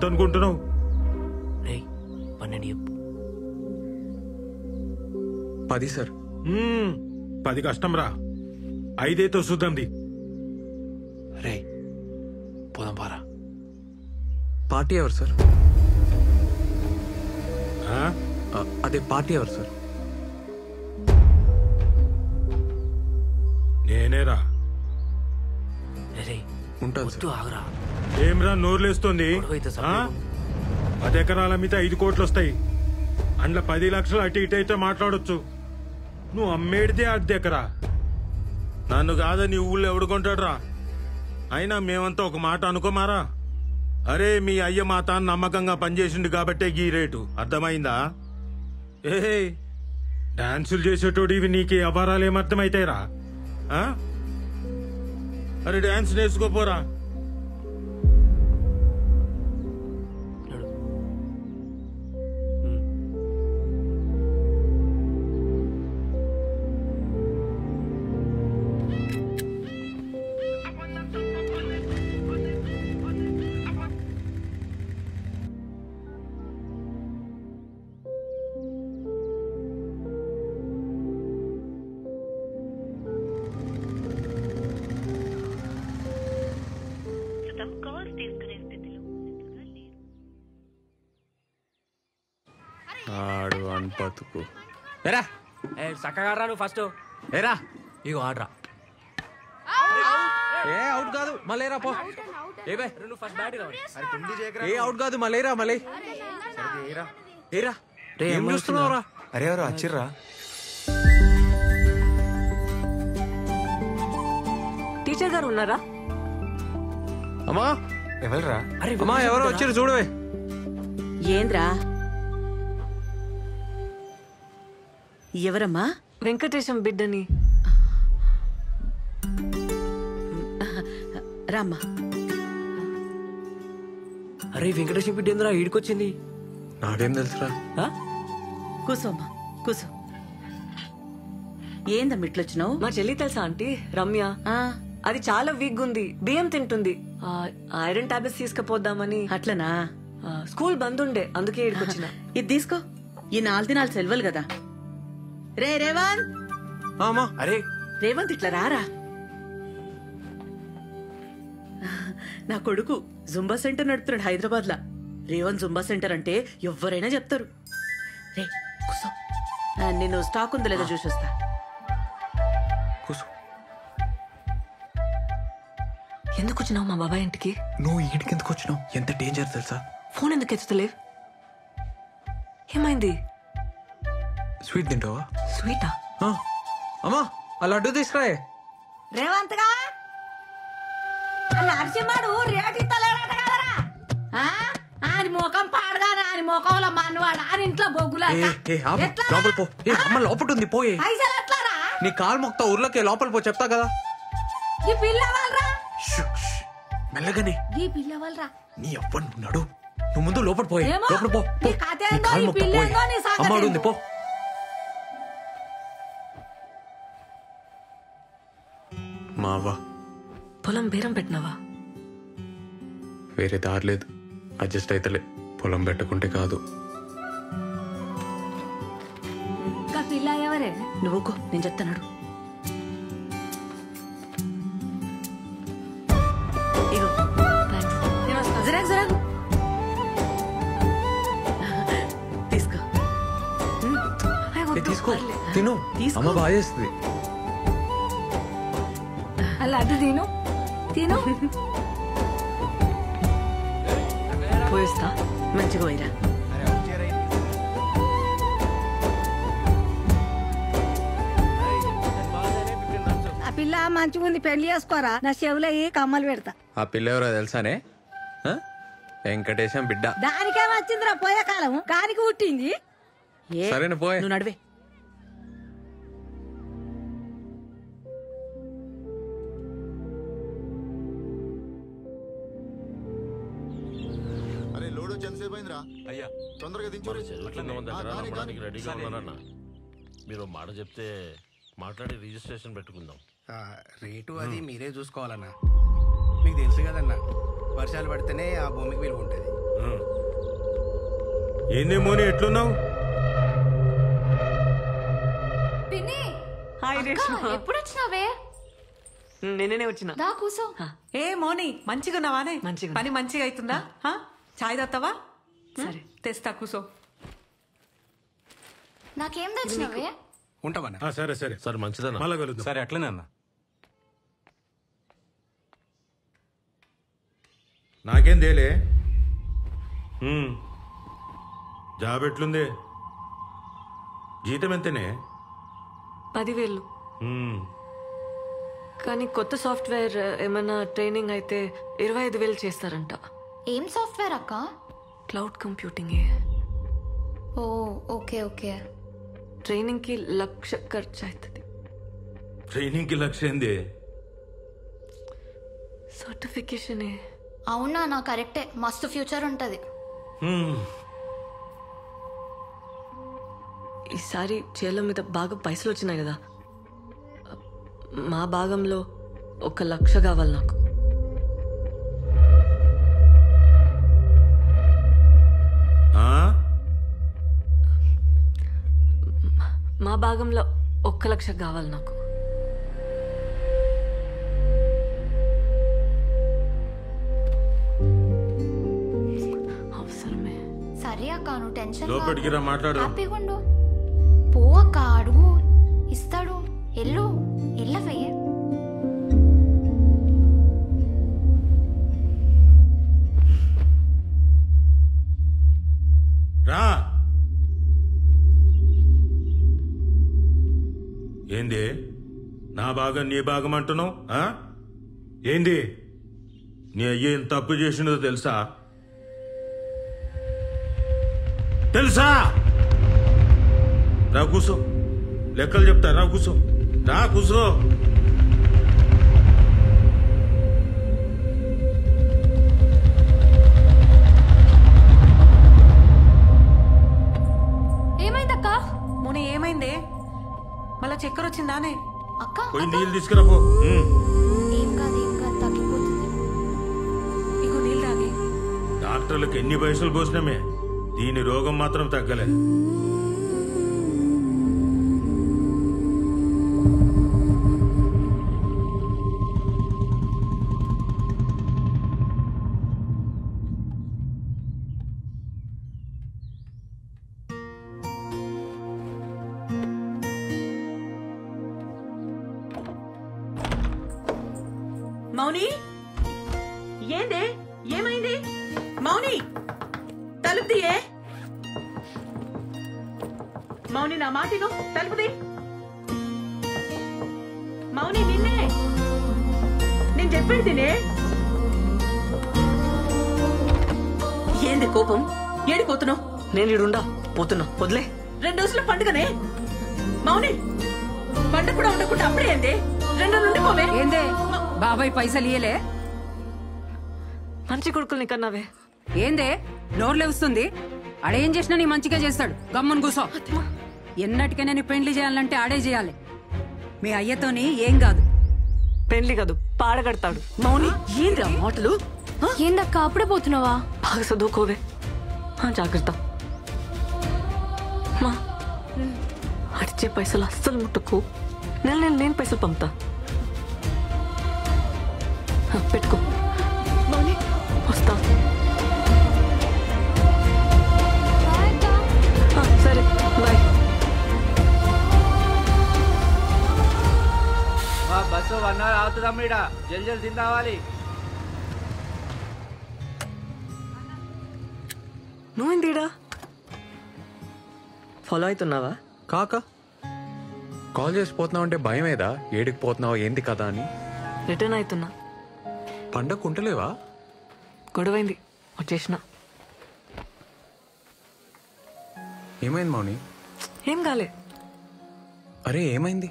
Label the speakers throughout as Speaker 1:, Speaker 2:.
Speaker 1: ఎంత అనుకుంటున్నావు?
Speaker 2: 10 సార్.
Speaker 1: 10 కష్టం రా, 5 చూద్దాంది.
Speaker 3: రే పోదాం పారా.
Speaker 2: పార్టీ ఎవరు సార్? అదే పార్టీ ఎవరు సార్?
Speaker 1: నేనేరా.
Speaker 2: ఉంటాను.
Speaker 3: ఆగరా.
Speaker 1: ఏమ్రా నోర్లేస్తుంది? 10 ఎకరాల మీద 5 కోట్లు వస్తాయి. అందులో 10 లక్షలు అటు ఇటు అయితే మాట్లాడొచ్చు. నువ్వు అమ్మేడితే 10 ఎకరా. నన్ను కాదా నీ ఊళ్ళో ఎవడు కొంటాడు రా? అయినా మేమంతా ఒక మాట అనుకోమారా. అరే మీ అయ్య మా తాను నమ్మకంగా పనిచేసిండు కాబట్టే ఈ రేటు. అర్థమైందా? డాన్సులు చేసేటోడు ఇవి నీకు అపారాలు ఏమర్థమైతాయిరా? అరే డాన్స్ నేర్చుకోపోరా.
Speaker 2: ఆడు అన్పతుకు
Speaker 3: ఏరా చక్కగా రా నువ్వు ఫస్ట్. ఏరా ఇగో ఆడరా.
Speaker 2: అవుట్ కాదు మళ్ళీరా పో.
Speaker 3: నువ్వు ఫస్ట్ బ్యాట్
Speaker 2: అవుట్ కాదు మళ్ళీరా మళ్ళీ. ఏరా ఏం చూస్తున్నావురా?
Speaker 4: అరే ఎవరు వచ్చిర్రా?
Speaker 5: టీచర్ గారు ఉన్నారా?
Speaker 2: అమ్మా
Speaker 4: ఎవరురా?
Speaker 2: అమ్మా ఎవరో వచ్చారు చూడవే.
Speaker 5: ఏంద్రా? ఎవరమ్మా?
Speaker 6: వెంకటేశం బిడ్డని.
Speaker 5: రామ్మా.
Speaker 3: అరే వెంకటేశం బిడ్డ ఏందిరా ఈడికొచ్చింది?
Speaker 2: నాకేం తెలుసురా?
Speaker 5: కూసోమ్మా కూసో. ఏందమ్మా ఇట్లొచ్చినావు?
Speaker 6: మా చెల్లి తెలుసా ఆంటీ? రమ్య. అది చాలా వీక్ ఉంది, బియ్యం తింటుంది. ఐరన్ టాబ్లెట్స్ తీసుకుపోద్దామని.
Speaker 5: అట్లనా?
Speaker 6: స్కూల్ బంద్ ఉండే అందుకే ఈడికొచ్చిన.
Speaker 5: ఇది తీసుకో. ఈ 4 దినాలు సెలవులు కదా. రే రేవంత్.
Speaker 3: అరే
Speaker 5: రేవంత్ ఇట్లా రారా. నా కొడుకు జుంబా సెంటర్ నడుపుతున్నాడు హైదరాబాద్ లా. రేవంత్ జుంబా సెంటర్ అంటే ఎవరైనా చెప్తారు. రే కూసో, నేను స్టాక్ ఉందో లేదో చూసి వస్తా.
Speaker 6: ఎందుకు వచ్చినావు మా బాబాయ్ ఇంటికి?
Speaker 2: నువ్వు ఈడికి ఎందుకు వచ్చినావు? ఎంత డేంజర్ తెలుసా?
Speaker 6: ఫోన్ ఎందుకు ఎత్తుతలేవు? ఏమైంది?
Speaker 2: స్వీట్ తింటావా?
Speaker 6: స్వీటా?
Speaker 2: అమ్మా ఆ లడ్డు తీసుకురాయే.
Speaker 5: రేవంత్ గా నరసింహడు రేటు ఇస్తలేడట కదరా. ఆయన ముఖం పాడగానే ఆయన ముఖంలో మనవాడు ఆయన ఇంట్లో బొగ్గులా.
Speaker 2: లోపల పో. అమ్మ లోపల ఉంది పోయే.
Speaker 5: పైసలు ఎట్లారా?
Speaker 2: నీ కాలు మొక్తా ఊర్లోకి లోపల పో. చెప్తా కదా.
Speaker 5: ఈ పిల్ల వాళ్ళరా?
Speaker 2: మెల్లగానే.
Speaker 5: ఈ పిల్ల వాళ్ళరా?
Speaker 2: నీ అవ్వ నడు. నువ్వు ముందు లోపల పోయే. లోపల పో.
Speaker 5: అమ్మ
Speaker 2: ఉంది పో. మావా
Speaker 6: పొలం బేరం పెట్టినావా?
Speaker 2: వేరే దారి లేదు. అడ్జస్ట్ అయితలే. పొలం పెట్టుకుంటే కాదు.
Speaker 5: పిల్ల ఎవరే? నువ్వుకో నేను చెప్తాను.
Speaker 2: తీసుకో తిను. అమ్మ బాగా చేస్తుంది.
Speaker 5: అలా అది తిను తిను.
Speaker 6: పోయిస్తా.
Speaker 5: మంచిగా పోయిరా. ఆ పిల్ల మంచిగా ఉంది, పెళ్లి చేసుకోరా. నా చెవులో కమ్మలు పెడతా.
Speaker 2: ఆ పిల్ల ఎవరో తెలుసానే? వెంకటేశం బిడ్డ.
Speaker 5: దానికేం వచ్చిందిరా పోయే కాలం, కానికి పుట్టింది.
Speaker 2: సరేనా పోయే.
Speaker 5: నువ్వు నడివే.
Speaker 7: అయ్యా తొందరగా రెడీగా ఉన్నారన్న. మీరు మాట చెప్తే మాట్లాడి రిజిస్ట్రేషన్ పెట్టుకుందాం.
Speaker 8: రేటు అది మీరే చూసుకోవాలన్నా.
Speaker 4: మీకు తెలుసు కదన్నా, వర్షాలు పడితేనే ఆ భూమికి విలువ ఉంటుంది.
Speaker 1: ఏందేమోని ఎట్లున్నావు?
Speaker 6: హాయ్ రేష్మ.
Speaker 8: ఎప్పుడు వచ్చినావే?
Speaker 6: నేనే వచ్చిన.
Speaker 8: దా కూసో.
Speaker 5: ఏ మోని మంచిగా ఉన్నావానే?
Speaker 6: మంచిగా.
Speaker 5: పని మంచిగా అవుతుందా? చాయ్ తాగుతావా?
Speaker 6: సరే
Speaker 5: తెస్తా కూసో.
Speaker 8: నాకేం తెచ్చినావే?
Speaker 4: ఉంటామన్నా.
Speaker 1: సరే సరే
Speaker 7: సరే మంచిదన్నా.
Speaker 1: మళ్ళా కలుద్దాం.
Speaker 9: సరే అట్లనే అన్న.
Speaker 1: నాకేం తేలే. జాబ్ ఎట్లుంది? జీతం ఎంతనే?
Speaker 6: 10,000. కానీ కొత్త సాఫ్ట్వేర్ ఏమైనా ట్రైనింగ్ అయితే 25,000 చేస్తారంట.
Speaker 8: ఏం సాఫ్ట్వేర్ అక్క?
Speaker 6: Cloud computing.
Speaker 8: Oh okay okay.
Speaker 6: Training కి 1,00,000 ఖర్చు అవుతుంది.
Speaker 1: ట్రైనింగ్ కి లక్ష్యం ఏంది?
Speaker 6: సర్టిఫికేషన్.
Speaker 8: అవునా? నా కరెక్టే, మస్తు ఫ్యూచర్ ఉంటది.
Speaker 6: ఈసారి చేల మీద బాగా పైసలు వచ్చినాయి కదా, మా భాగంలో 1,00,000 కావాలి నాకు. మా భాగంలో 1,00,000 కావాలి నాకు. అవసరమే.
Speaker 8: సరే అక్క, నువ్వు టెన్షన్
Speaker 1: లోపలికి రా, మాట్లాడు.
Speaker 8: హ్యాపీగా ఉండు. పో అక్క, అడుగు, ఇస్తాడు. ఎల్లు ఎల్లవే.
Speaker 1: రా. ఏంది నా భాగం నీ భాగం అంటున్నావు? ఏంది నీ అయ్య ఏం తప్పు చేసినదో తెలుసా? తెలుసా? రా కూసో, లెక్కలు చెప్తా. రా కూసో, రా కూసో.
Speaker 8: ఏమైందక్క?
Speaker 5: మోని ఏమైందే? మళ్ళా చక్కెర వచ్చిందానే?
Speaker 8: అక్క
Speaker 1: పోయి నీళ్ళు తీసుకురా పో.
Speaker 8: ఏం కాదు తగ్గిపోతుంది.
Speaker 5: ఇగో నీళ్ళు తాగి.
Speaker 1: డాక్టర్లకు ఎన్ని పైసలు పోసినామే, దీని రోగం మాత్రం తగ్గలే.
Speaker 5: మౌని ఏందే? ఏమైంది మౌని? తలుపు తీయే. మౌని నా మాటిను, తలుపుది. మౌని నిన్నే నేను చెప్పేది తినే. ఏంది కోపం? ఏడిపోతున్నావు?
Speaker 6: నేను ఇడుండా పోతున్నా, వదిలే.
Speaker 5: 2 రోజుల పండుగనే మౌని. పండుగ కూడా ఉండకుండా అప్పుడే ఏంది? 2 రోజులు ఉండిపోవే.
Speaker 10: ఏందే బాబాయ్ పైసలు ఇయ్యలే?
Speaker 6: మంచి కొడుకుల్ని కన్నావే.
Speaker 10: ఏందే నోర్లే వస్తుంది? ఆడేం చేసినా నీ మంచిగా చేస్తాడు. గమ్మున కూసో. ఎన్నటికైనా నీ పెండ్లి చేయాలంటే ఆడే చేయాలి. మీ అయ్యతోని ఏం కాదు.
Speaker 6: పెళ్లి కాదు, పాడగడతాడు. మౌని
Speaker 5: ఏంద్రా మాటలు?
Speaker 8: ఏందక్క అప్పుడే పోతున్నావా?
Speaker 6: బాగా చదువుకోవే. జాగ్రత్త. మా అడిచే పైసలు అస్సలు ముట్టుకు. నేను పైసలు పంపుతా. పెట్టుకో.
Speaker 8: మౌని
Speaker 6: వస్తా. సరే బాయ్.
Speaker 3: Bus 1 hour అవుతుందమ్మ. ఇడ జల్ది తిని రావాలి.
Speaker 6: నువ్వేందిడా ఫాలో అవుతున్నావా?
Speaker 2: కాక కాల్ చేసి పోతున్నావు అంటే భయం ఏదా? ఏడికి పోతున్నావు ఏంది కదా అని.
Speaker 6: రిటర్న్ అవుతున్నా.
Speaker 2: పండగ ఉంటలేవా?
Speaker 6: గొడవైంది, వచ్చేసిన.
Speaker 2: ఏమైంది మౌని?
Speaker 6: ఏం కాలే.
Speaker 2: అరే ఏమైంది?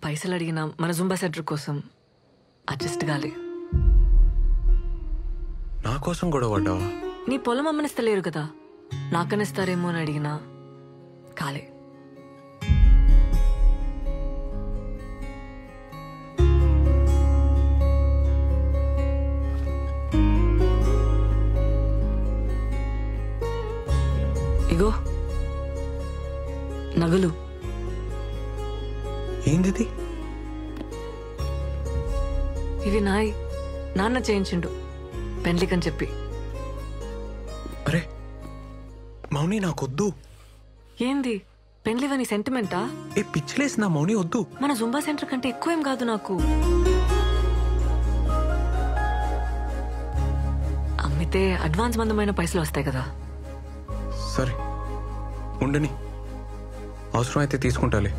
Speaker 6: పైసలు అడిగిన మన జుంబా సెంటర్ కోసం అడ్జస్ట్ కాలే.
Speaker 2: నా కోసం గొడవ పడ్డావా?
Speaker 6: నీ పొలం అమ్మనిస్తలేరు కదా, నాకనిస్తారేమో అని అడిగినా కాలే. ఇగో నగలు.
Speaker 2: ఏంది?
Speaker 6: ఇవి నాన్న చేయించిండు పెండ్లికని చెప్పి.
Speaker 2: అరే మౌని నాకొద్దు.
Speaker 6: ఏంది పెండ్లివని సెంటిమెంటా?
Speaker 2: ఏ పిచ్చిలేసి నా మౌని వద్దు.
Speaker 6: మన జుంబా సెంటర్ కంటే ఎక్కువేం కాదు నాకు. అమ్మితే అడ్వాన్స్ మందమైన పైసలు వస్తాయి కదా.
Speaker 2: సరే ఉండని, అవసరం అయితే తీసుకుంటాలే.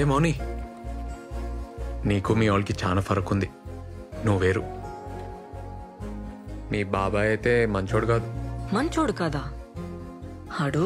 Speaker 2: ఏ మౌని, నీకు మీ వాళ్ళకి చాలా ఫరక్ ఉంది. నువ్వు వేరు. మీ బాబాయ్ అయితే మంచోడు కాదు.
Speaker 6: మంచోడు కాదా? ఆడు